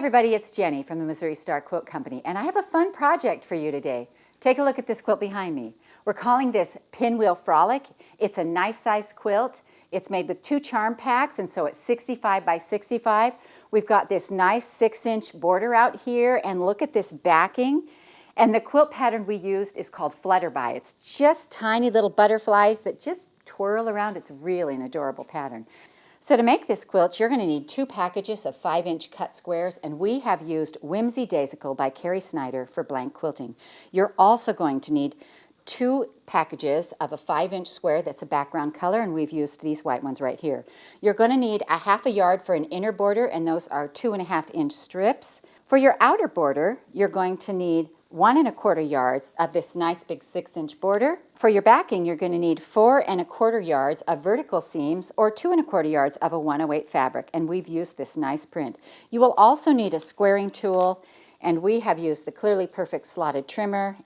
everybody, it's Jenny from the Missouri Star Quilt Company, and I have a fun project for you today. Take a look at this quilt behind me. We're calling this Pinwheel Frolic. It's a nice size quilt. It's made with 2 charm packs, and so it's 65 by 65. We've got this nice 6-inch border out here, and look at this backing. And the quilt pattern we used is called Flutterby. It's just tiny little butterflies that just twirl around. It's really an adorable pattern. So to make this quilt, you're going to need 2 packages of 5-inch cut squares, and we have used Whimsy Daisical by Carrie Snyder for blank quilting. You're also going to need 2 packages of a 5-inch square that's a background color, and we've used these white ones right here. You're going to need a 1/2 yard for an inner border, and those are 2.5-inch strips. For your outer border, you're going to need 1¼ yards of this nice big 6-inch border. For your backing, you're going to need 4¼ yards of vertical seams or 2¼ yards of a 108 fabric, and we've used this nice print. You will also need a squaring tool, and we have used the Clearly Perfect slotted trimmer,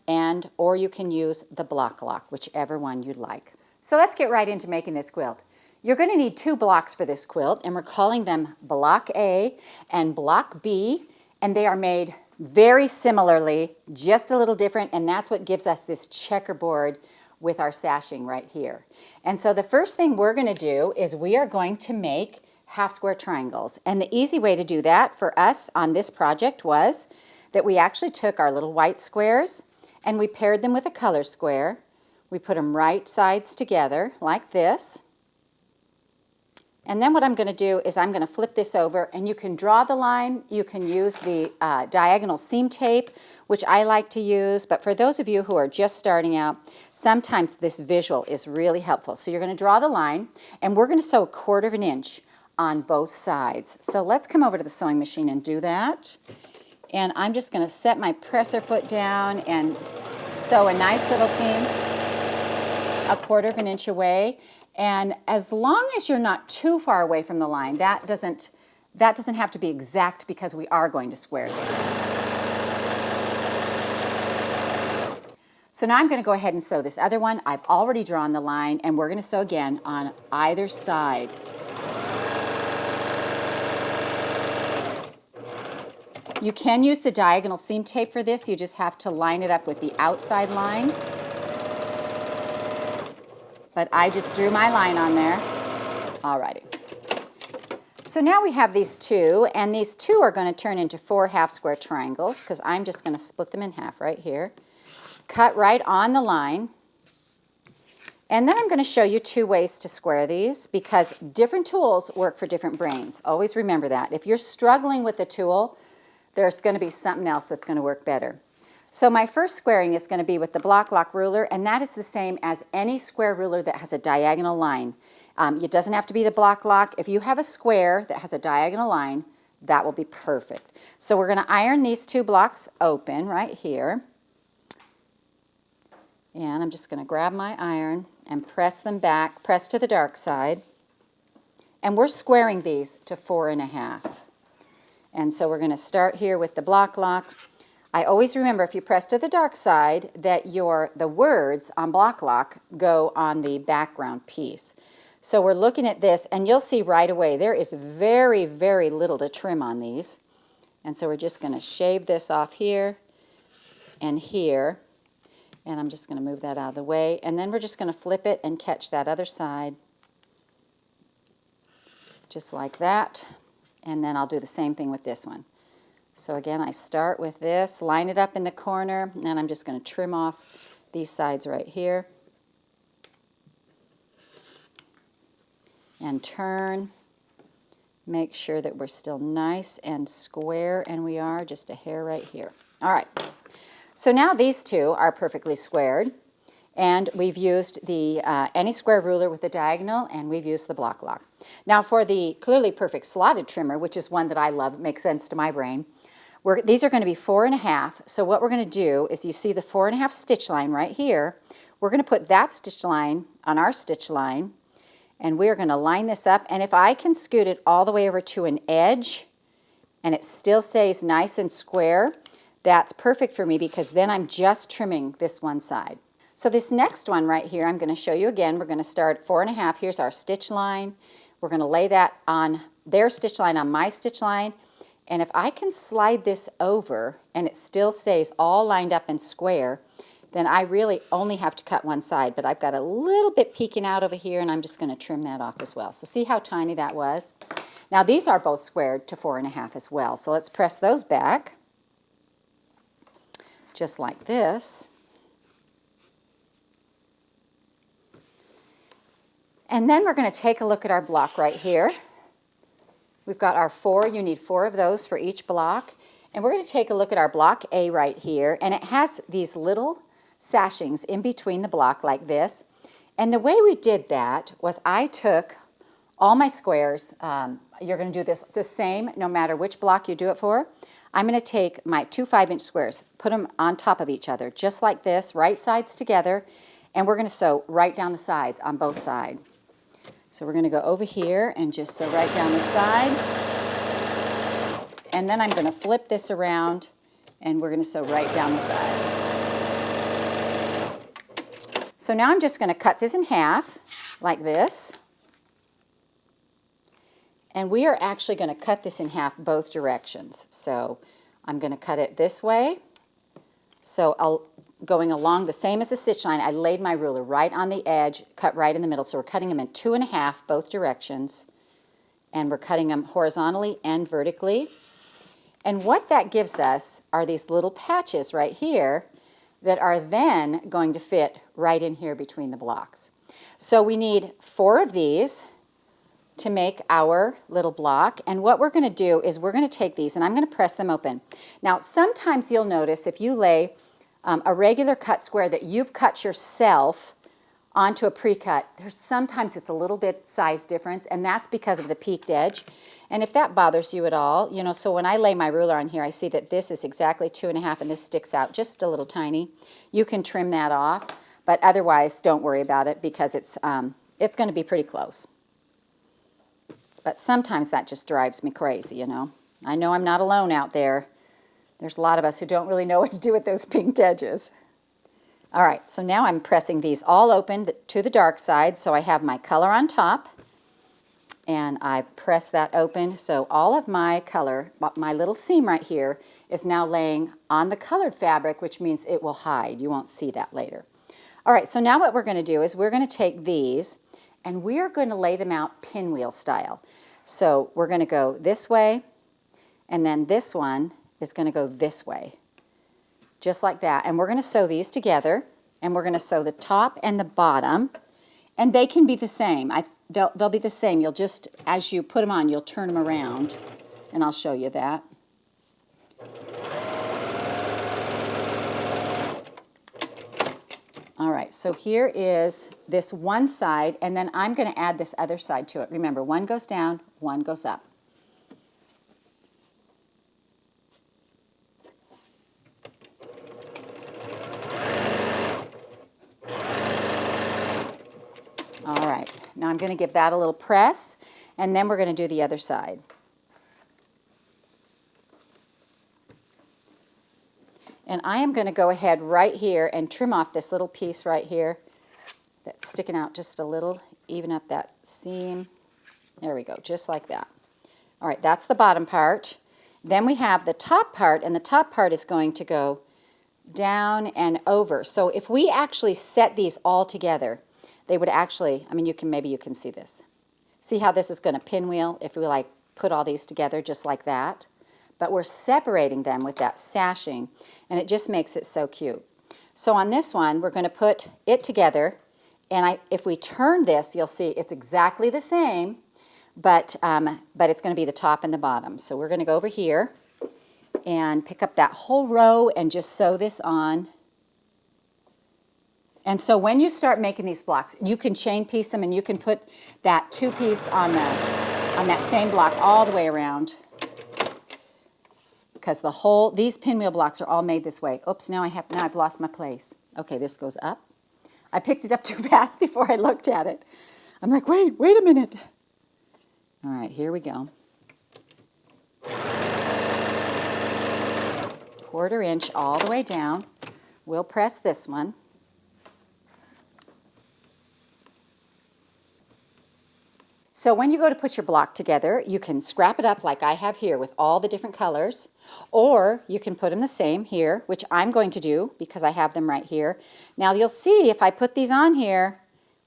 or you can use the block lock, whichever one you'd like. So let's get right into making this quilt. You're going to need 2 blocks for this quilt, and we're calling them Block A and Block B, and they are made very similarly, just a little different, and that's what gives us this checkerboard with our sashing right here. And so the first thing we're going to do is we are going to make half square triangles. And the easy way to do that for us on this project was that we actually took our little white squares and we paired them with a color square. We put them right sides together like this. And then what I'm going to do is I'm going to flip this over, and you can draw the line. You can use the diagonal seam tape, which I like to use, but for those of you who are just starting out, sometimes this visual is really helpful. So you're going to draw the line, and we're going to sew 1/4 inch on both sides. So let's come over to the sewing machine and do that. And I'm just going to set my presser foot down and sew a nice little seam 1/4 inch away. And as long as you're not too far away from the line, that doesn't have to be exact because we are going to square these. So now I'm going to go ahead and sew this other one. I've already drawn the line, and we're going to sew again on either side. You can use the diagonal seam tape for this. You just have to line it up with the outside line. But I just drew my line on there. Alrighty. So now we have these 2, and these 2 are going to turn into 4 half square triangles because I'm just going to split them in half right here. Cut right on the line. And then I'm going to show you 2 ways to square these because different tools work for different brains. Always remember that. If you're struggling with a tool, there's going to be something else that's going to work better. So my first squaring is going to be with the block lock ruler, and that is the same as any square ruler that has a diagonal line. It doesn't have to be the block lock. If you have a square that has a diagonal line, that will be perfect. So we're going to iron these 2 blocks open right here. And I'm just going to grab my iron and press them back, press to the dark side. And we're squaring these to 4.5. And so we're going to start here with the block lock. I always remember if you press to the dark side that the words on block lock go on the background piece. So we're looking at this, and you'll see right away there is very, very little to trim on these. And so we're just going to shave this off here and here. And I'm just going to move that out of the way. And then we're just going to flip it and catch that other side. Just like that. And then I'll do the same thing with this one. So again, I start with this, line it up in the corner, and I'm just going to trim off these sides right here. And turn. Make sure that we're still nice and square, and we are just a hair right here. All right. So now these 2 are perfectly squared, and we've used the any square ruler with a diagonal, and we've used the block lock. Now for the Clearly Perfect slotted trimmer, which is one that I love, it makes sense to my brain, these are going to be 4.5. So what we're going to do is you see the 4.5 stitch line right here. We're going to put that stitch line on our stitch line, and we're going to line this up. And if I can scoot it all the way over to an edge and it still stays nice and square, that's perfect for me because then I'm just trimming this one side. So this next one right here, I'm going to show you again. We're going to start at 4.5. Here's our stitch line. We're going to lay that on their stitch line on my stitch line, And if I can slide this over and it still stays all lined up and square, then I really only have to cut one side, but I've got a little bit peeking out over here, and I'm just going to trim that off as well. So see how tiny that was? Now these are both squared to 4.5 as well, so let's press those back, just like this. And then we're going to take a look at our block right here. We've got our 4, you need 4 of those for each block. And we're going to take a look at our block A right here, and it has these little sashings in between the block like this. And the way we did that was I took all my squares. You're going to do this the same no matter which block you do it for. I'm going to take my 2 5-inch squares, put them on top of each other just like this, right sides together, and we're going to sew right down the sides on both sides. So we're going to go over here and just sew right down the side. And then I'm going to flip this around and we're going to sew right down the side. So now I'm just going to cut this in half like this. And we are actually going to cut this in half both directions. So I'm going to cut it this way. So going along the same as the stitch line, I laid my ruler right on the edge, cut right in the middle. So we're cutting them in 2.5 both directions. And we're cutting them horizontally and vertically. And what that gives us are these little patches right here that are then going to fit right in here between the blocks. So we need 4 of these to make our little block. And what we're going to do is we're going to take these and I'm going to press them open. Now sometimes you'll notice if you lay a regular cut square that you've cut yourself onto a pre-cut, sometimes it's a little bit size difference, and that's because of the peaked edge. And if that bothers you at all, you know, so when I lay my ruler on here, I see that this is exactly 2.5 and this sticks out just a little tiny. You can trim that off, but otherwise don't worry about it because it's going to be pretty close. But sometimes that just drives me crazy, you know. I know I'm not alone out there. There's a lot of us who don't really know what to do with those peaked edges. All right, so now I'm pressing these all open to the dark side, so I have my color on top, and I press that open, so all of my color, my little seam right here, is now laying on the colored fabric, which means it will hide. You won't see that later. All right, so now what we're going to do is we're going to take these, and we are going to lay them out pinwheel style. So we're going to go this way, and then this one is going to go this way. Just like that. And we're going to sew these together, and we're going to sew the top and the bottom, and they can be the same. They'll be the same. You'll just, as you put them on, you'll turn them around, and I'll show you that. All right, so here is this one side, and then I'm going to add this other side to it. Remember, one goes down, one goes up. All right, now I'm going to give that a little press, and then we're going to do the other side. And I am going to go ahead right here and trim off this little piece right here that's sticking out just a little, even up that seam. There we go, just like that. All right, that's the bottom part. Then we have the top part, and the top part is going to go down and over. So if we actually set these all together, they would actually, I mean, maybe you can see this. See how this is going to pinwheel if we like put all these together just like that? But we're separating them with that sashing, and it just makes it so cute. So on this one, we're going to put it together, and if we turn this, you'll see it's exactly the same, but it's going to be the top and the bottom. So we're going to go over here and pick up that whole row and just sew this on. And so when you start making these blocks, you can chain piece them, and you can put that 2-piece on that same block all the way around, because these pinwheel blocks are all made this way. Oops, now I've lost my place. Okay, this goes up. I picked it up too fast before I looked at it. I'm like, wait a minute. All right, here we go. 1/4 inch all the way down. We'll press this one. So when you go to put your block together, you can scrap it up like I have here with all the different colors, or you can put them the same here, which I'm going to do because I have them right here. Now you'll see if I put these on here,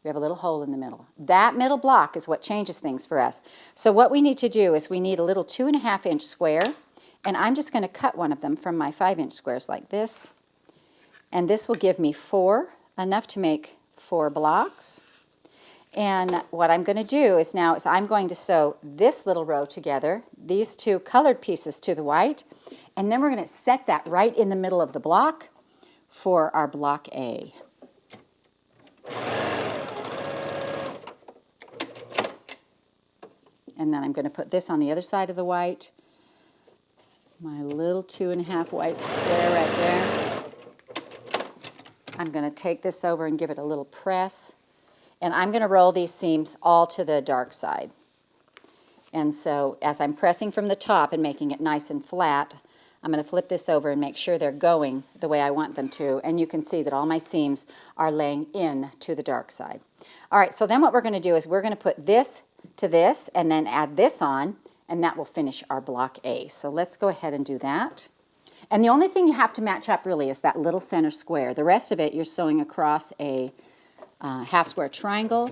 we have a little hole in the middle. That middle block is what changes things for us. So what we need to do is we need a little 2.5-inch square, and I'm just going to cut one of them from my 5-inch squares like this. And this will give me 4, enough to make 4 blocks. And what I'm going to do is now is I'm going to sew this little row together, these 2 colored pieces to the white, and then we're going to set that right in the middle of the block for our block A. And then I'm going to put this on the other side of the white. My little 2.5 white square right there. I'm going to take this over and give it a little press. And I'm going to roll these seams all to the dark side. And so as I'm pressing from the top and making it nice and flat, I'm going to flip this over and make sure they're going the way I want them to. And you can see that all my seams are laying in to the dark side. All right, so then what we're going to do is we're going to put this to this and then add this on, and that will finish our block A. So let's go ahead and do that. And the only thing you have to match up really is that little center square. The rest of it you're sewing across a half square triangle,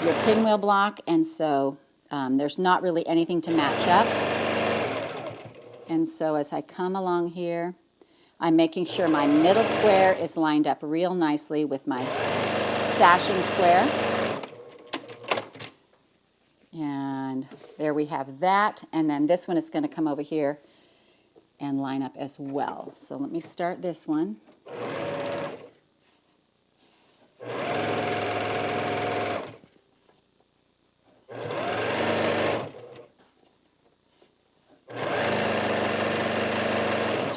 your pinwheel block, and so there's not really anything to match up. And so as I come along here, I'm making sure my middle square is lined up real nicely with my sashing square. And there we have that, and then this one is going to come over here and line up as well. So let me start this one.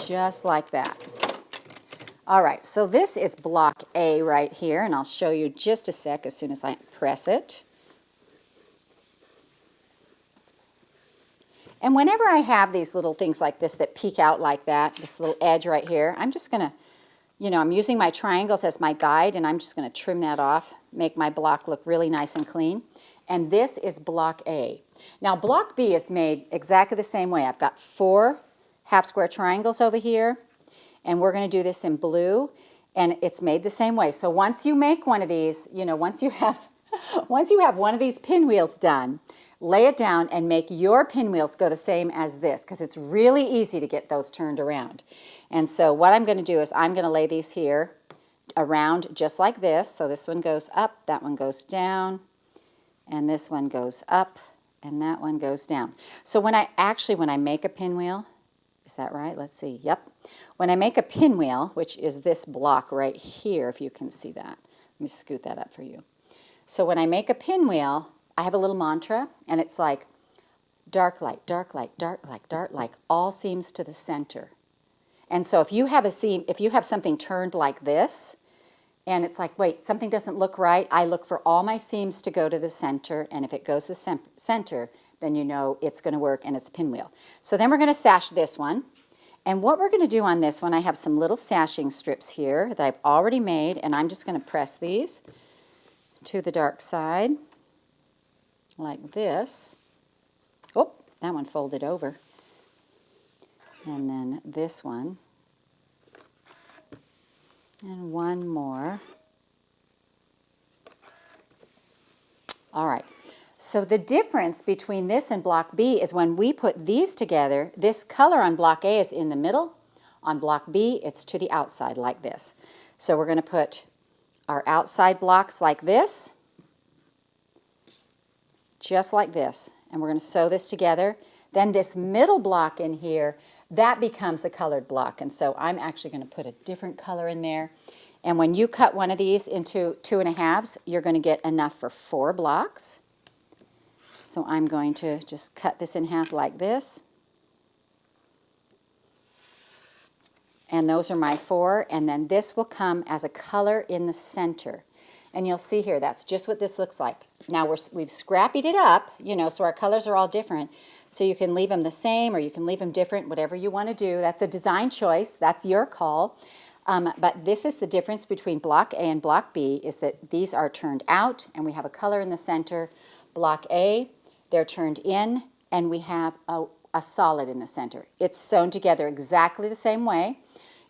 Just like that. All right, so this is block A right here, and I'll show you just a sec as soon as I press it. And whenever I have these little things like this that peek out like that, this little edge right here, I'm just going to, I'm using my triangles as my guide, and I'm just going to trim that off, make my block look really nice and clean. And this is block A. Now block B is made exactly the same way. I've got 4 half square triangles over here, and we're going to do this in blue, and it's made the same way. So once you make one of these, once you have one of these pinwheels done, lay it down and make your pinwheels go the same as this, because it's really easy to get those turned around. And so what I'm going to do is I'm going to lay these here around just like this. So this one goes up, that one goes down, and this one goes up, and that one goes down. So when I make a pinwheel, is that right? Let's see. Yep. When I make a pinwheel, which is this block right here, if you can see that. Let me scoot that up for you. So when I make a pinwheel, I have a little mantra, and it's like dark light, dark light, dark light, dark light, all seams to the center. And so if you have something turned like this, and it's like, wait, something doesn't look right, I look for all my seams to go to the center, and if it goes to the center, then you know it's going to work and it's a pinwheel. So then we're going to sash this one. And what we're going to do on this one, I have some little sashing strips here that I've already made, and I'm just going to press these to the dark side like this. Oh, that one folded over. And then this one. And one more. All right. So the difference between this and block B is when we put these together, this color on block A is in the middle. On block B, it's to the outside like this. So we're going to put our outside blocks like this, just like this. And we're going to sew this together. Then this middle block in here, that becomes a colored block. And so I'm actually going to put a different color in there. And when you cut one of these into 2.5s, you're going to get enough for 4 blocks. So I'm going to just cut this in half like this. And those are my 4. And then this will come as a color in the center. And you'll see here, that's just what this looks like. Now we've scrappied it up, so our colors are all different. So you can leave them the same or you can leave them different, whatever you want to do. That's a design choice. That's your call. But this is the difference between block A and block B, is that these are turned out and we have a color in the center. Block A, they're turned in and we have a solid in the center. It's sewn together exactly the same way.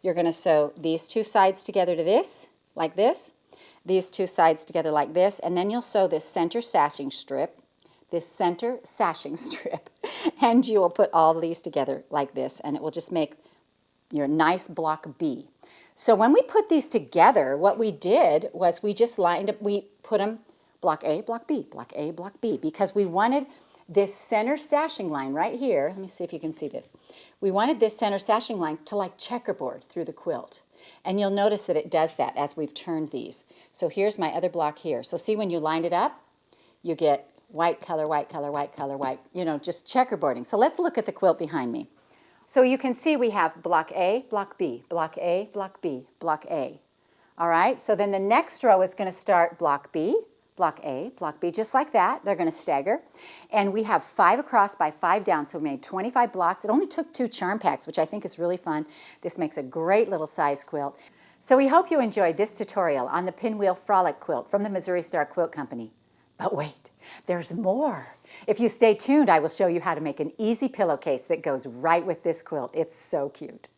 You're going to sew these two sides together to this, like this, these two sides together like this, and then you'll sew this center sashing strip, and you will put all these together like this, and it will just make your nice block B. So when we put these together, what we did was we just lined up, we put them block A, block B, block A, block B, because we wanted this center sashing line right here. Let me see if you can see this. We wanted this center sashing line to like checkerboard through the quilt. And you'll notice that it does that as we've turned these. So here's my other block here. So see, when you line it up, you get white color, white color, white color, white, you know, just checkerboarding. So let's look at the quilt behind me. So you can see we have block A, block B, block A, block B, block A. All right, so then the next row is going to start block B, block A, block B, just like that. They're going to stagger. And we have 5 across by 5 down, so we made 25 blocks. It only took 2 charm packs, which I think is really fun. This makes a great little size quilt. So we hope you enjoyed this tutorial on the Pinwheel Frolic quilt from the Missouri Star Quilt Company. But wait, there's more. If you stay tuned, I will show you how to make an easy pillowcase that goes right with this quilt. It's so cute.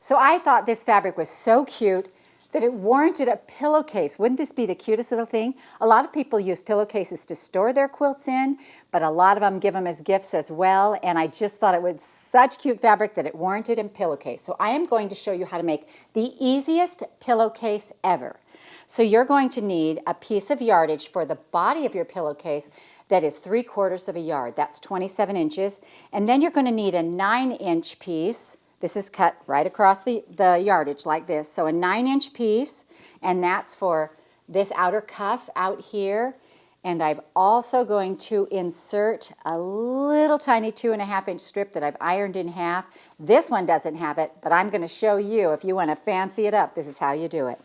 So I thought this fabric was so cute that it warranted a pillowcase. Wouldn't this be the cutest little thing? A lot of people use pillowcases to store their quilts in, but a lot of them give them as gifts as well, and I just thought it was such cute fabric that it warranted a pillowcase. So I am going to show you how to make the easiest pillowcase ever. So you're going to need a piece of yardage for the body of your pillowcase that is 3/4 of a yard. That's 27 inches. And then you're going to need a 9-inch piece. This is cut right across the yardage like this. So a 9-inch piece, and that's for this outer cuff out here. And I'm also going to insert a little tiny 2.5-inch strip that I've ironed in half. This one doesn't have it, but I'm going to show you if you want to fancy it up. This is how you do it.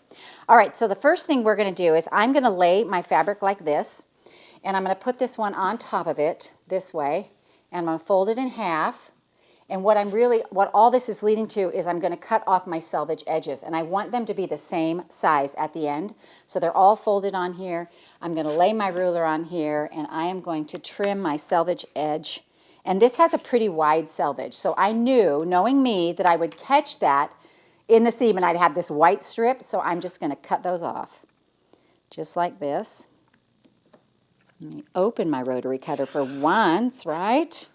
All right, so the first thing we're going to do is I'm going to lay my fabric like this, and I'm going to put this one on top of it this way, and I'm going to fold it in half. And what all this is leading to is I'm going to cut off my selvage edges, and I want them to be the same size at the end. So they're all folded on here. I'm going to lay my ruler on here, and I am going to trim my selvage edge. And this has a pretty wide selvage, so I knew, knowing me, that I would catch that in the seam, and I'd have this white strip, so I'm just going to cut those off, just like this. Let me open my rotary cutter for once, right?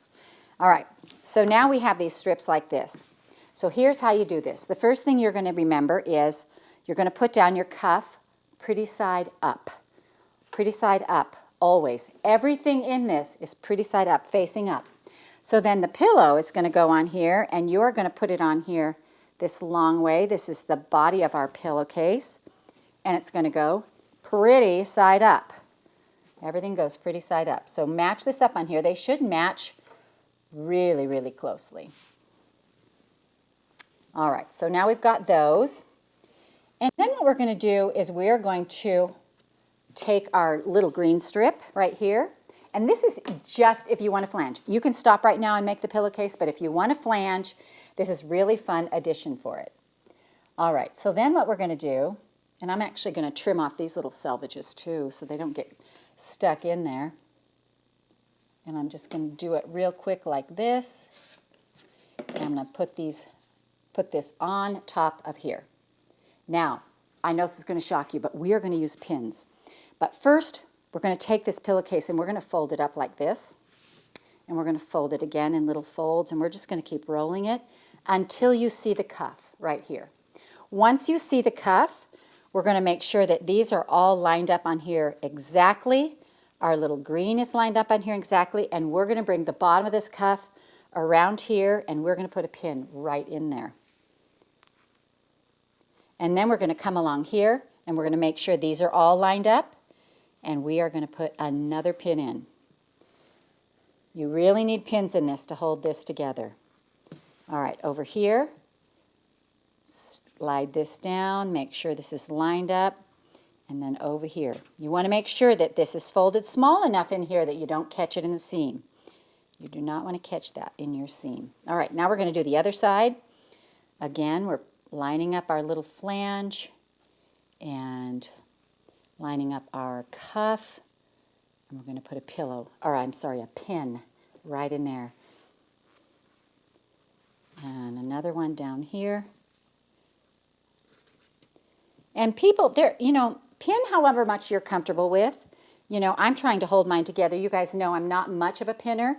All right, so now we have these strips like this. So here's how you do this. The first thing you're going to remember is you're going to put down your cuff pretty side up. Pretty side up, always. Everything in this is pretty side up, facing up. So then the pillow is going to go on here, and you're going to put it on here this long way. This is the body of our pillowcase, and it's going to go pretty side up. Everything goes pretty side up. So match this up on here. They should match really, really closely. All right, so now we've got those. And then what we're going to do is we're going to take our little green strip right here. And this is just if you want to flange. You can stop right now and make the pillowcase, but if you want to flange, this is really fun addition for it. All right, so then what we're going to do, and I'm actually going to trim off these little selvages too so they don't get stuck in there. And I'm just going to do it real quick like this. And I'm going to put this on top of here. Now, I know this is going to shock you, but we are going to use pins. But first, we're going to take this pillowcase and we're going to fold it up like this. And we're going to fold it again in little folds, and we're just going to keep rolling it until you see the cuff right here. Once you see the cuff, we're going to make sure that these are all lined up on here exactly. Our little green is lined up on here exactly, and we're going to bring the bottom of this cuff around here, and we're going to put a pin right in there. And then we're going to come along here, and we're going to make sure these are all lined up, and we are going to put another pin in. You really need pins in this to hold this together. All right, over here, slide this down, make sure this is lined up. And then over here. You want to make sure that this is folded small enough in here that you don't catch it in the seam. You do not want to catch that in your seam. All right, now we're going to do the other side. Again, we're lining up our little flange and lining up our cuff. And we're going to put a a pin right in there. And another one down here. And people, pin however much you're comfortable with. I'm trying to hold mine together. You guys know I'm not much of a pinner.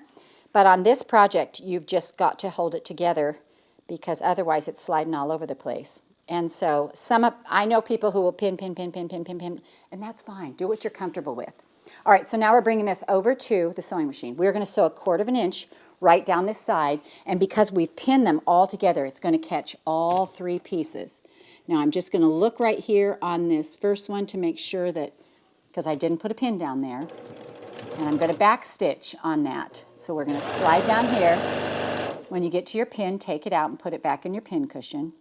But on this project, you've just got to hold it together because otherwise it's sliding all over the place. And so I know people who will pin, and that's fine. Do what you're comfortable with. All right, so now we're bringing this over to the sewing machine. We're going to sew 1/4 inch right down this side, and because we've pinned them all together, it's going to catch all 3 pieces. Now I'm just going to look right here on this first one to make sure that, because I didn't put a pin down there, and I'm going to back stitch on that. So we're going to slide down here. When you get to your pin, take it out and put it back in your pin cushion.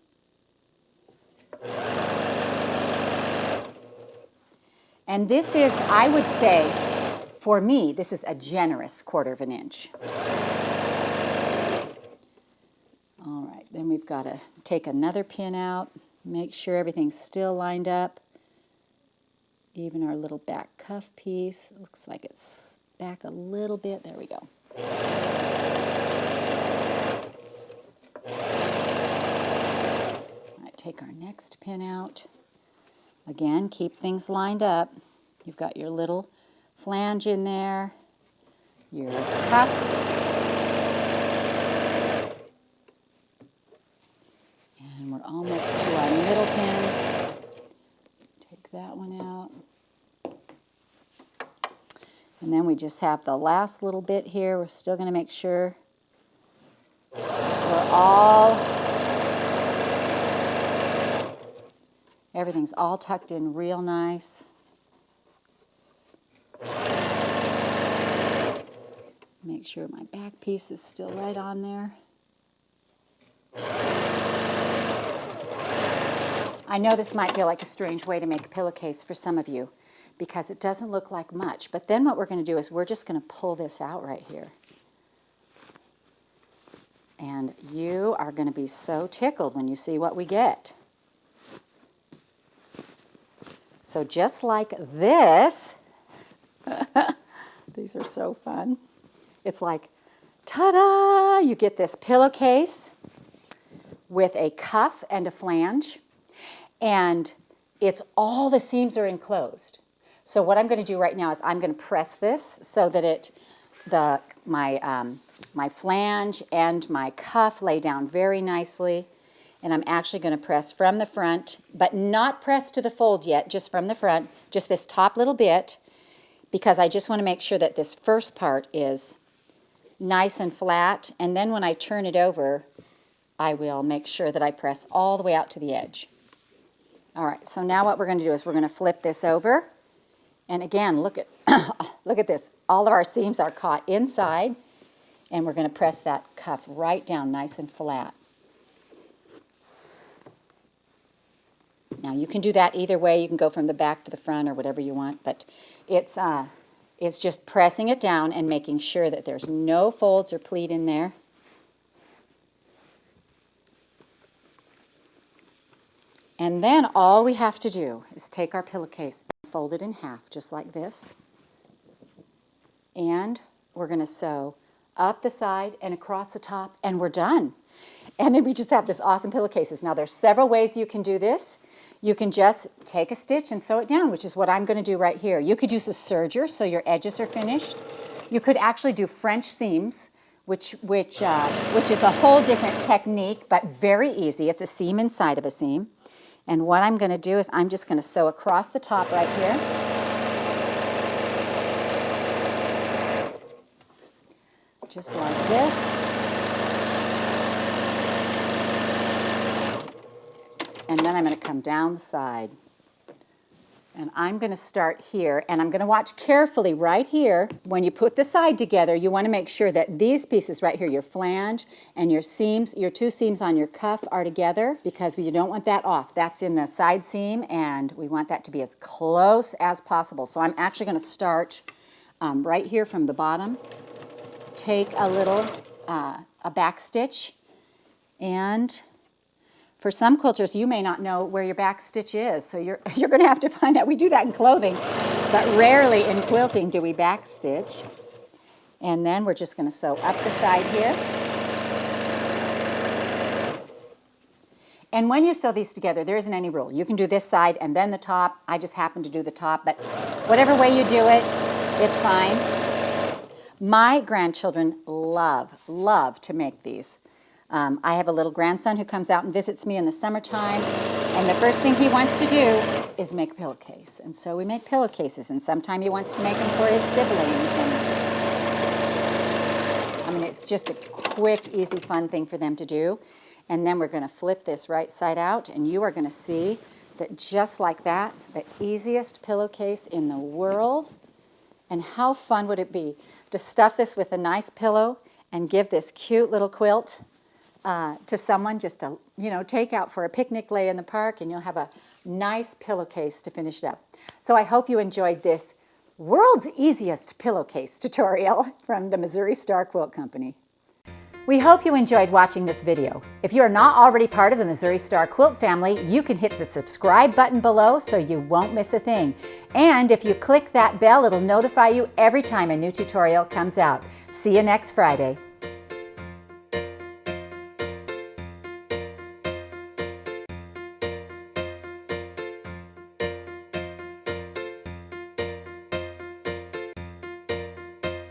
And this is, I would say, for me, this is a generous 1/4 inch. All right, then we've got to take another pin out, make sure everything's still lined up. Even our little back cuff piece, looks like it's back a little bit. There we go. All right, take our next pin out. Again, keep things lined up. You've got your little flange in there, your cuff, and we're almost to our middle pin. Take that one out. And then we just have the last little bit here. We're still going to make sure everything's all tucked in real nice. Make sure my back piece is still right on there. I know this might feel like a strange way to make a pillowcase for some of you because it doesn't look like much. But then what we're going to do is we're just going to pull this out right here. And you are going to be so tickled when you see what we get. So just like this, these are so fun. It's like, ta-da! You get this pillowcase with a cuff and a flange, and it's all the seams are enclosed. So what I'm going to do right now is I'm going to press this so that my flange and my cuff lay down very nicely. And I'm actually going to press from the front, but not press to the fold yet, just from the front, just this top little bit, because I just want to make sure that this first part is nice and flat. And then when I turn it over, I will make sure that I press all the way out to the edge. All right, so now what we're going to do is we're going to flip this over. And again, look at this. All of our seams are caught inside, and we're going to press that cuff right down nice and flat. Now you can do that either way. You can go from the back to the front or whatever you want, but it's just pressing it down and making sure that there's no folds or pleat in there. And then all we have to do is take our pillowcase and fold it in half, just like this. And we're going to sew up the side and across the top, and we're done. And then we just have this awesome pillowcases. Now there's several ways you can do this. You can just take a stitch and sew it down, which is what I'm going to do right here. You could use a serger so your edges are finished. You could actually do French seams, which is a whole different technique, but very easy. It's a seam inside of a seam. And what I'm going to do is I'm just going to sew across the top right here. Just like this. And then I'm going to come down the side. And I'm going to start here, and I'm going to watch carefully right here. When you put the side together, you want to make sure that these pieces right here, your flange and your seams, your two seams on your cuff are together, because you don't want that off. That's in the side seam, and we want that to be as close as possible. So I'm actually going to start right here from the bottom, take a little, a back stitch, and for some quilters, you may not know where your back stitch is, so you're going to have to find out. We do that in clothing, but rarely in quilting do we back stitch. And then we're just going to sew up the side here. And when you sew these together, there isn't any rule. You can do this side and then the top. I just happen to do the top, but whatever way you do it, it's fine. My grandchildren love to make these. I have a little grandson who comes out and visits me in the summertime, and the first thing he wants to do is make a pillowcase. And so we make pillowcases, and sometime he wants to make them for his siblings. And I mean, it's just a quick, easy, fun thing for them to do. And then we're going to flip this right side out, and you are going to see that just like that, the easiest pillowcase in the world. And how fun would it be to stuff this with a nice pillow and give this cute little quilt to someone just to, take out for a picnic lay in the park, and you'll have a nice pillowcase to finish it up. So I hope you enjoyed this world's easiest pillowcase tutorial from the Missouri Star Quilt Company. We hope you enjoyed watching this video. If you are not already part of the Missouri Star Quilt family, you can hit the subscribe button below so you won't miss a thing. And if you click that bell, it'll notify you every time a new tutorial comes out. See you next Friday.